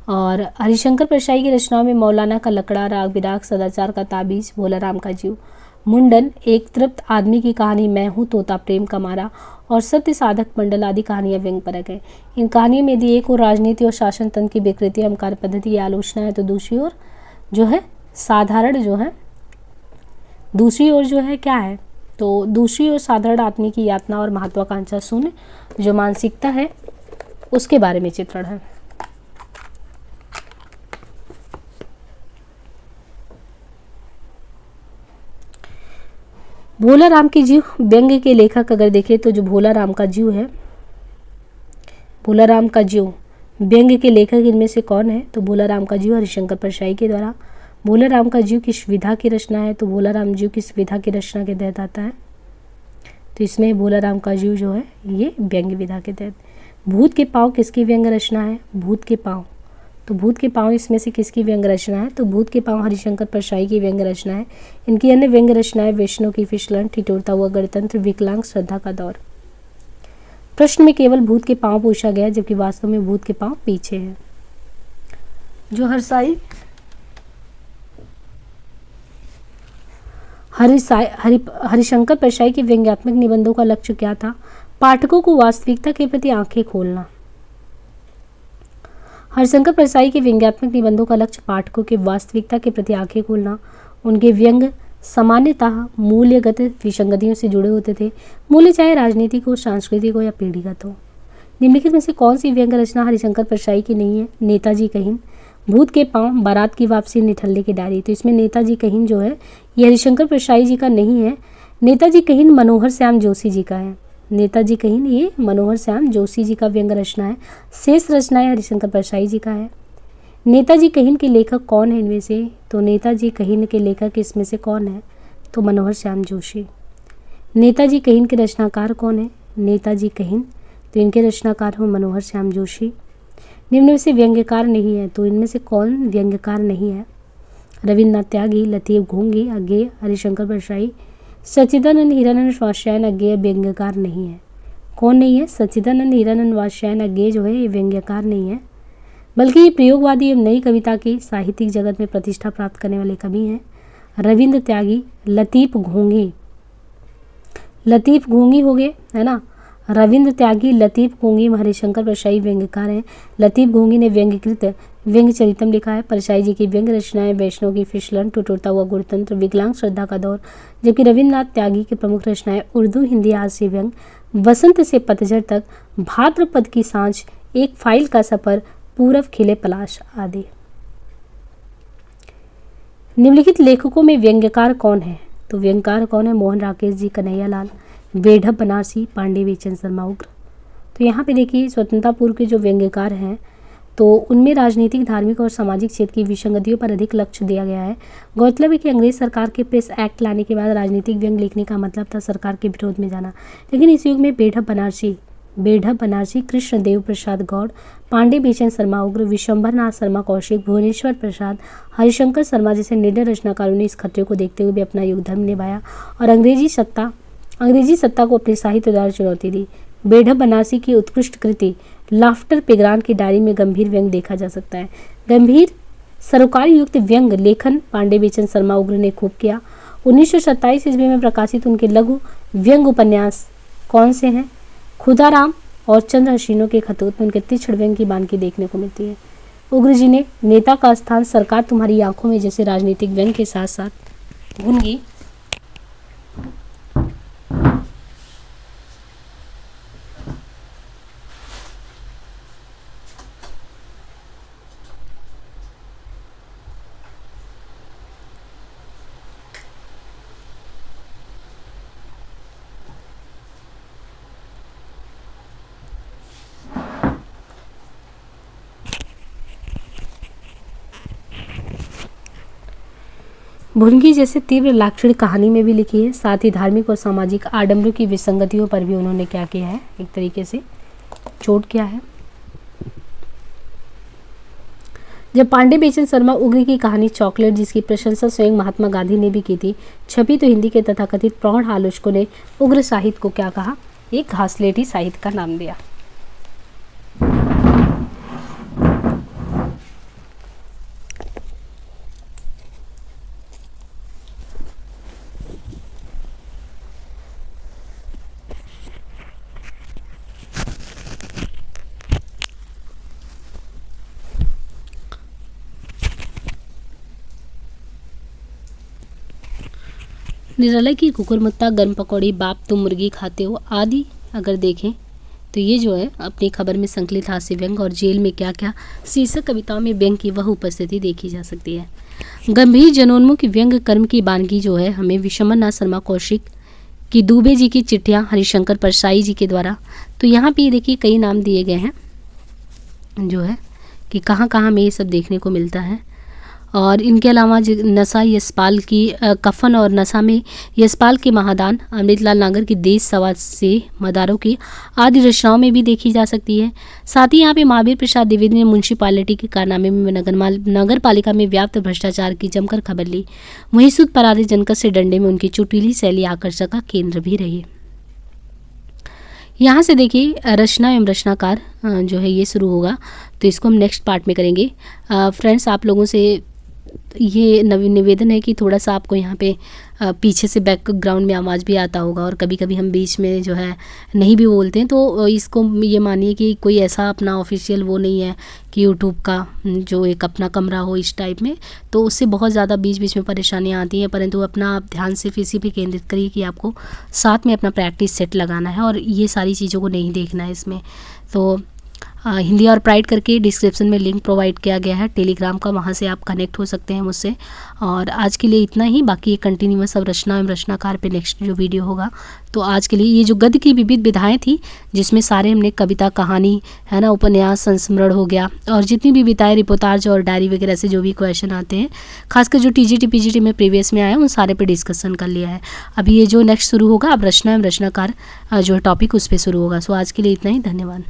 और हरिशंकर परशाई की रचनाओं में मौलाना का लकड़ा, राग बिराग, सदाचार का ताबीज, भोलाराम का जीव, मुंडन, एक तृप्त आदमी की कहानी, मैं हूँ तोता, प्रेम का मारा और सत्य साधक मंडल आदि कहानियाँ व्यंग्यपरक हैं। इन कहानियों में यदि एक और राजनीति और शासन तंत्र की विकृति एवं कार्य पद्धति की आलोचना है, तो दूसरी ओर जो है साधारण जो है, दूसरी ओर जो है क्या है? तो दूसरी ओर साधारण आदमी की यातना और महत्वाकांक्षा शून्य जो मानसिकता है उसके बारे में चित्रण है। भोलाराम की जीव व्यंग्य के लेखक अगर देखें तो जो भोलाराम का जीव है, भोलाराम का जीव व्यंग्य के लेखक इनमें से कौन है? तो भोलाराम का जीव हरिशंकर परशाई के द्वारा। भोलाराम का जीव किस विधा की रचना है? तो भोलाराम जीव किस विधा की रचना के तहत आता है? तो इसमें भोलाराम का जीव जो है ये व्यंग्य विधा के तहत। भूत के पाँव किसकी व्यंग्य रचना है? भूत के पाँव, तो भूत के पाँव इसमें से किसकी व्यंग्य रचना है? तो भूत के पाँव हरिशंकर परशाई की व्यंग्य रचना है। इनकी अन्य व्यंग्य रचनाएं वैष्णव की फिसलन, ठिठुरता हुआ गणतंत्र, विकलांग, श्रद्धा का दौर। प्रश्न में केवल भूत के पाँव पूछा गया, जबकि वास्तव में भूत के पाँव पीछे हैं। जो हरिशंकर परशाई के व्यंग्यात्मक निबंधों का लक्ष्य क्या था? पाठकों को वास्तविकता के प्रति आंखें खोलना। हरिशंकर परशाई के व्यंग्यात्मक निबंधों का लक्ष्य पाठकों के वास्तविकता के प्रति आंखें खोलना। उनके व्यंग्य सामान्यतः मूल्यगत विसंगतियों से जुड़े होते थे, मूल्य चाहे राजनीतिक हो, सांस्कृतिक हो या पीढ़ीगत हो। निम्नलिखित में से कौन सी व्यंग्य रचना हरिशंकर परसाई की नहीं है? नेताजी कहीन, भूत के पांव, बारात की वापसी, निठल्ले की डायरी। तो इसमें नेताजी कहीन जो है ये हरिशंकर परसाई जी का नहीं है। नेताजी कहीन मनोहर श्याम जोशी जी का है। नेताजी कहीन ये मनोहर श्याम जोशी जी का व्यंग्य रचना है। शेष रचनाएं हरिशंकर परसाई जी का है। नेताजी कहीन के लेखक कौन है इनमें से? तो नेताजी कहीन के लेखक इसमें से कौन है? तो मनोहर श्याम जोशी। नेताजी कहीन के रचनाकार कौन है? नेताजी कहीन। तो इनके रचनाकार हो मनोहर श्याम जोशी। निम्न में से व्यंग्यकार नहीं है, तो इनमें से कौन व्यंग्यकार नहीं है? रविन्द्रनाथ त्यागी, लतीफ घोंगी अज्ञेय, हरिशंकर परसाई। सच्चिदानंद हीरानंद वात्स्यायन अज्ञेय व्यंग्यकार नहीं है। कौन नहीं है? सच्चिदानंद हीरानंद वात्स्यायन अज्ञेय जो है ये व्यंग्यकार नहीं है, बल्कि ये प्रयोगवादी एवं नई कविता की साहित्यिक जगत में प्रतिष्ठा प्राप्त करने वाले कवि हैं। रविन्द्र त्यागी, लतीफ घोंगी, लतीफ घोंगी हो गए है ना। रविन्द्र त्यागी, लतीफ घोंगी, हरिशंकर परसाई व्यंग्यकार हैं। लतीफ घोंगी ने व्यंग्यकृत व्यंग्य चरितम लिखा है। परसाई जी की व्यंग्य रचनाएं वैष्णव की फिसलन, टुटुरता हुआ गुणतंत्र, विकलांग श्रद्धा का दौर, जबकि रविन्द्रनाथ त्यागी की प्रमुख रचनाएं उर्दू, हिंदी, हास्य व्यंग, वसंत से पतझड़ तक, भाद्रपद की सांझ, एक फाइल का सफर, पूरब खिले पलाश आदि। निम्नलिखित लेखकों में व्यंग्यकार कौन है? तो व्यंग्यकार कौन है? मोहन राकेश जी, कन्हैया लाल, बेढब बनारसी, पांडे बेचन शर्मा उग्र। तो यहाँ पे देखिए स्वतंत्रता पूर्व के जो व्यंग्यकार हैं तो उनमें राजनीतिक, धार्मिक और सामाजिक क्षेत्र की विसंगतियों पर अधिक लक्ष्य दिया गया है। गौरतलब है कि अंग्रेज सरकार के प्रेस एक्ट लाने के बाद राजनीतिक व्यंग्य लिखने का मतलब था सरकार के विरोध में जाना, लेकिन इस युग में बेढब बनारसी, कृष्णदेव प्रसाद गौड़, पांडे बेचन शर्मा उग्र, विशंभर नाथ शर्मा कौशिक, भुवनेश्वर प्रसाद, हरिशंकर शर्मा जैसे निडर रचनाकारों ने इस खतरे को देखते हुए भी अपना युगधर्म निभाया और अंग्रेजी सत्ता को अपने साहित्य द्वारा चुनौती दी। बेढब बनारसी की उत्कृष्ट कृति लाफ्टर पिगरान की डायरी में गंभीर व्यंग्य देखा जा सकता है। गंभीर सरोकारी युक्त व्यंग्य लेखन पांडे बेचन शर्मा उग्र ने खूब किया। 1927 ईस्वी में प्रकाशित उनके लघु व्यंग्य उपन्यास कौन से हैं? खुदाराम और चंद्र हसीनों के खतूत में उनके तीक्ष्ण व्यंग्य की बानगी देखने को मिलती है। उग्र जी ने नेता का स्थान सरकार तुम्हारी आंखों में जैसे राजनीतिक व्यंग्य के साथ साथ घुनगी, भुनगी जैसे तीव्र लाक्षणिक कहानी में भी लिखी है। साथ ही धार्मिक और सामाजिक आडंबरों की विसंगतियों पर भी उन्होंने क्या किया है, एक तरीके से चोट किया है। जब पांडे बेचन शर्मा उग्र की कहानी चॉकलेट, जिसकी प्रशंसा स्वयं महात्मा गांधी ने भी की थी, छपी तो हिंदी के तथाकथित प्रौढ़ आलोचकों ने उग्र साहित्य को क्या कहा? एक घासलेटी साहित्य का नाम दिया। निराला की कुकुरमुत्ता, गर्म पकौड़ी, बाप तुम मुर्गी खाते हो आदि अगर देखें तो ये जो है अपनी खबर में संकलित हास्य व्यंग्य और जेल में क्या क्या शीर्षक कविताओं में व्यंग्य की वह उपस्थिति देखी जा सकती है। गंभीर जनोन्मुख व्यंग्य कर्म की बानगी जो है हमें विशंभर नाथ शर्मा कौशिक की दुबे जी की चिट्ठियाँ, हरिशंकर परसाई जी के द्वारा, तो यहाँ पे देखिए कई नाम दिए गए हैं जो है कि कहाँ कहाँ में ये सब देखने को मिलता है। और इनके अलावा नशा यशपाल की कफन और नशा में यशपाल के महादान, अमृतलाल नागर की देश सवा से मदारों की आदि रचनाओं में भी देखी जा सकती है। साथ ही यहाँ पे महावीर प्रसाद द्विवेदी ने म्यूनसिपालिटी के कारनामे में नगर पालिका में व्याप्त भ्रष्टाचार की जमकर खबर ली। वहीं सुध पराधे जनकत से डंडे में उनकी चुटीली शैली आकर्षक का केंद्र भी रही। यहाँ से देखिए रचना एवं रचनाकार जो है ये शुरू होगा, तो इसको हम नेक्स्ट पार्ट में करेंगे। फ्रेंड्स, आप लोगों से ये निवेदन है कि थोड़ा सा आपको यहाँ पे पीछे से बैकग्राउंड में आवाज़ भी आता होगा और कभी कभी हम बीच में जो है नहीं भी बोलते हैं, तो इसको ये मानिए कि कोई ऐसा अपना ऑफिशियल वो नहीं है कि यूट्यूब का जो एक अपना कमरा हो इस टाइप में, तो उससे बहुत ज़्यादा बीच बीच में परेशानियाँ आती हैं। परंतु अपना आप ध्यान सिर्फ इसी पे केंद्रित करिए कि आपको साथ में अपना प्रैक्टिस सेट लगाना है और ये सारी चीज़ों को नहीं देखना है इसमें। तो हिंदी और प्राइड करके डिस्क्रिप्शन में लिंक प्रोवाइड किया गया है टेलीग्राम का, वहाँ से आप कनेक्ट हो सकते हैं मुझसे। और आज के लिए इतना ही, बाकी ये कंटिन्यूअस अब रचना एवं रचनाकार पे नेक्स्ट जो वीडियो होगा। तो आज के लिए ये जो गद्य की विविध विधाएँ थी, जिसमें सारे हमने कविता, कहानी है ना, उपन्यास, संस्मरण हो गया, और जितनी भी विधाएँ, रिपोर्टाज और डायरी वगैरह से जो भी क्वेश्चन आते हैं, खासकर जो टीजीटी पीजीटी में प्रीवियस में आए उन सारे पे डिस्कशन कर लिया है। अभी ये जो नेक्स्ट शुरू होगा अब रचना एवं रचनाकार जो टॉपिक उस पर शुरू होगा। सो आज के लिए इतना ही, धन्यवाद।